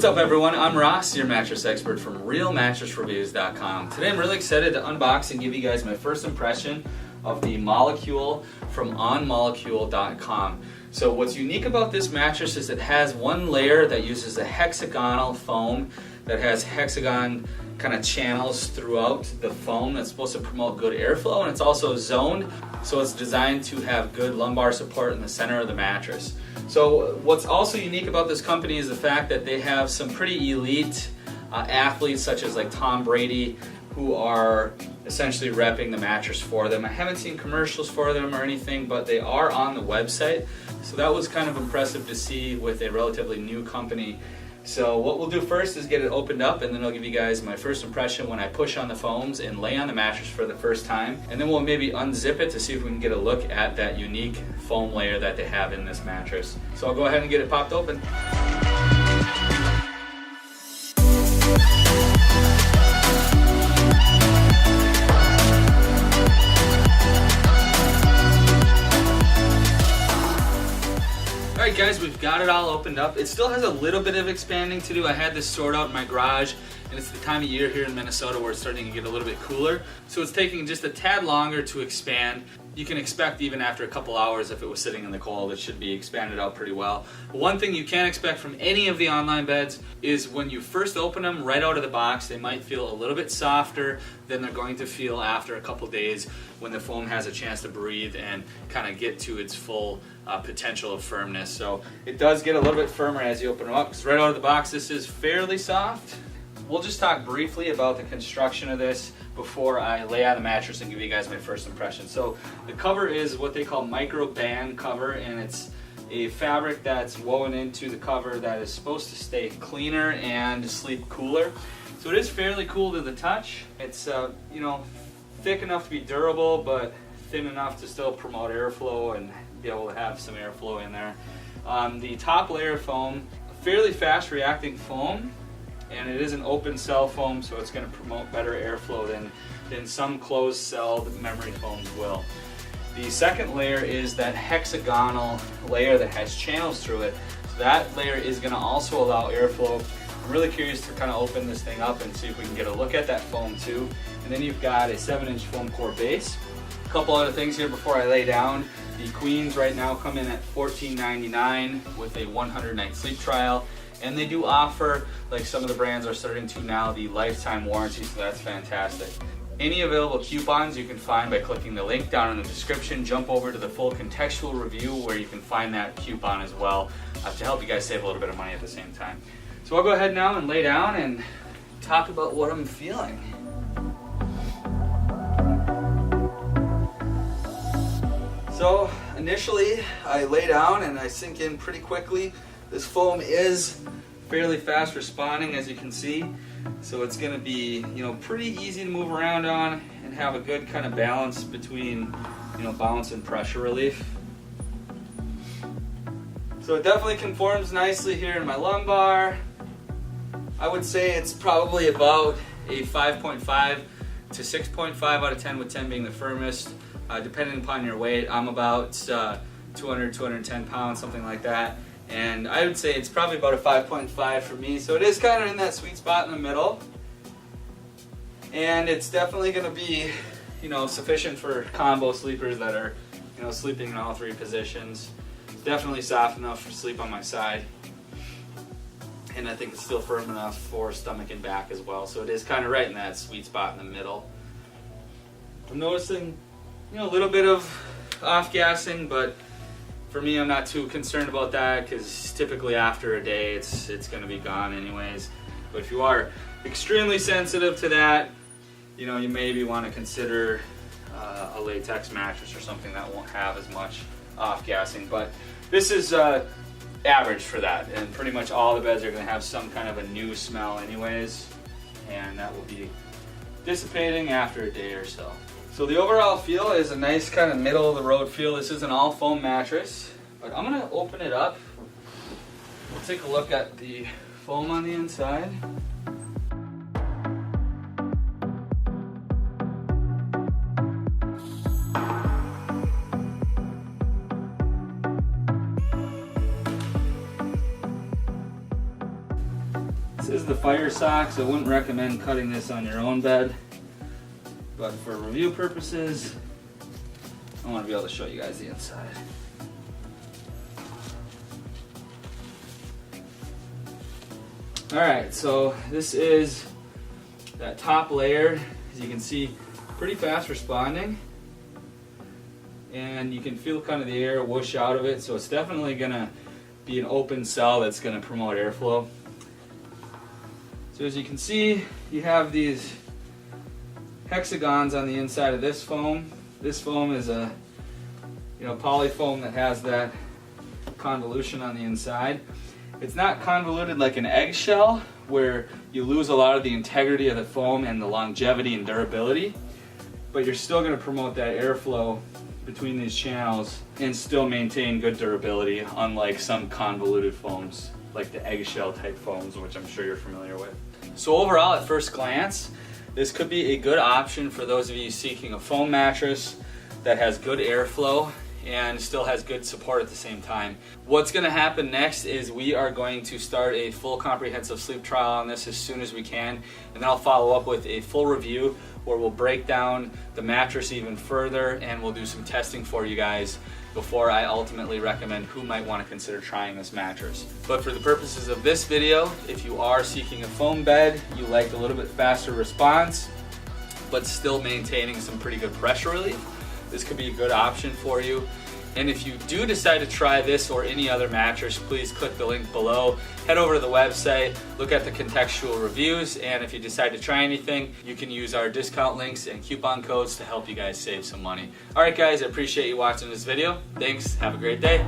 What's up everyone, I'm Ross, your mattress expert from RealMattressReviews.com. Today I'm really excited to unbox and give you guys my first impression of the Molecule from OnMolecule.com. So what's unique about this mattress is it has one layer that uses a hexagonal foam that has hexagon kind of channels throughout the foam that's supposed to promote good airflow, and it's also zoned, so it's designed to have good lumbar support in the center of the mattress. So what's also unique about this company is the fact that they have some pretty elite athletes such as like Tom Brady who are essentially repping the mattress for them. I haven't seen commercials for them or anything, but they are on the website. So that was kind of impressive to see with a relatively new company. So what we'll do first is get it opened up, and then I'll give you guys my first impression when I push on the foams and lay on the mattress for the first time. And then we'll maybe unzip it to see if we can get a look at that unique foam layer that they have in this mattress. So I'll go ahead and get it popped open. Alright guys, we've got it all opened up. It still has a little bit of expanding to do. I had this stored out in my garage, and it's the time of year here in Minnesota where it's starting to get a little bit cooler. So it's taking just a tad longer to expand. You can expect even after a couple hours, if it was sitting in the cold, it should be expanded out pretty well. One thing you can expect from any of the online beds is when you first open them right out of the box, they might feel a little bit softer than they're going to feel after a couple days when the foam has a chance to breathe and kind of get to its full potential of firmness. So it does get a little bit firmer as you open them up, because right out of the box this is fairly soft. We'll just talk briefly about the construction of this before I lay on the mattress and give you guys my first impression. So the cover is what they call micro band cover, and it's a fabric that's woven into the cover that is supposed to stay cleaner and sleep cooler. So it is fairly cool to the touch. It's thick enough to be durable, but thin enough to still promote airflow and be able to have some airflow in there. The top layer of foam, fairly fast reacting foam, and it is an open cell foam, so it's going to promote better airflow than some closed celled memory foams will. The second layer is that hexagonal layer that has channels through it. So that layer is going to also allow airflow. I'm really curious to kind of open this thing up and see if we can get a look at that foam too. And then you've got a 7-inch foam core base. A couple other things here before I lay down. The queens right now come in at $14.99 with a 100-night sleep trial. And they do offer, like some of the brands are starting to now, the lifetime warranty, so that's fantastic. Any available coupons you can find by clicking the link down in the description. Jump over to the full contextual review where you can find that coupon as well to help you guys save a little bit of money at the same time. So I'll go ahead now and lay down and talk about what I'm feeling. So initially I lay down and I sink in pretty quickly. This foam is fairly fast responding, as you can see, so it's going to be pretty easy to move around on and have a good kind of balance between bounce and pressure relief. So it definitely conforms nicely here in my lumbar. I would say it's probably about a 5.5 to 6.5 out of 10, with 10 being the firmest. Depending upon your weight, I'm about 200, 210 pounds, something like that. And I would say it's probably about a 5.5 for me. So it is kind of in that sweet spot in the middle. And it's definitely going to be, sufficient for combo sleepers that are, sleeping in all three positions. It's definitely soft enough for sleep on my side. And I think it's still firm enough for stomach and back as well. So it is kind of right in that sweet spot in the middle. I'm noticing, a little bit of off-gassing, but for me, I'm not too concerned about that, because typically after a day, it's going to be gone anyways. But if you are extremely sensitive to that, you maybe want to consider a latex mattress or something that won't have as much off-gassing. But this is average for that, and pretty much all the beds are going to have some kind of a new smell anyways, and that will be dissipating after a day or so. So the overall feel is a nice kind of middle of the road feel. This is an all foam mattress, but I'm going to open it up. We'll take a look at the foam on the inside. is the fire sock, so I wouldn't recommend cutting this on your own bed. But for review purposes, I want to be able to show you guys the inside. Alright, so this is that top layer. As you can see, pretty fast responding. And you can feel kind of the air whoosh out of it, so it's definitely going to be an open cell that's going to promote airflow. So as you can see, you have these hexagons on the inside of this foam. This foam is a poly foam that has that convolution on the inside. It's not convoluted like an eggshell where you lose a lot of the integrity of the foam and the longevity and durability, but you're still going to promote that airflow between these channels and still maintain good durability, unlike some convoluted foams like the eggshell type foams, which I'm sure you're familiar with. So overall, at first glance, this could be a good option for those of you seeking a foam mattress that has good airflow and still has good support at the same time. What's going to happen next is we are going to start a full comprehensive sleep trial on this as soon as we can, and then I'll follow up with a full review where we'll break down the mattress even further and we'll do some testing for you guys before I ultimately recommend who might want to consider trying this mattress. But for the purposes of this video, if you are seeking a foam bed, you like a little bit faster response, but still maintaining some pretty good pressure relief, this could be a good option for you. And if you do decide to try this or any other mattress, please click the link below. Head over to the website, look at the contextual reviews, and if you decide to try anything, you can use our discount links and coupon codes to help you guys save some money. Alright guys, I appreciate you watching this video. Thanks, have a great day.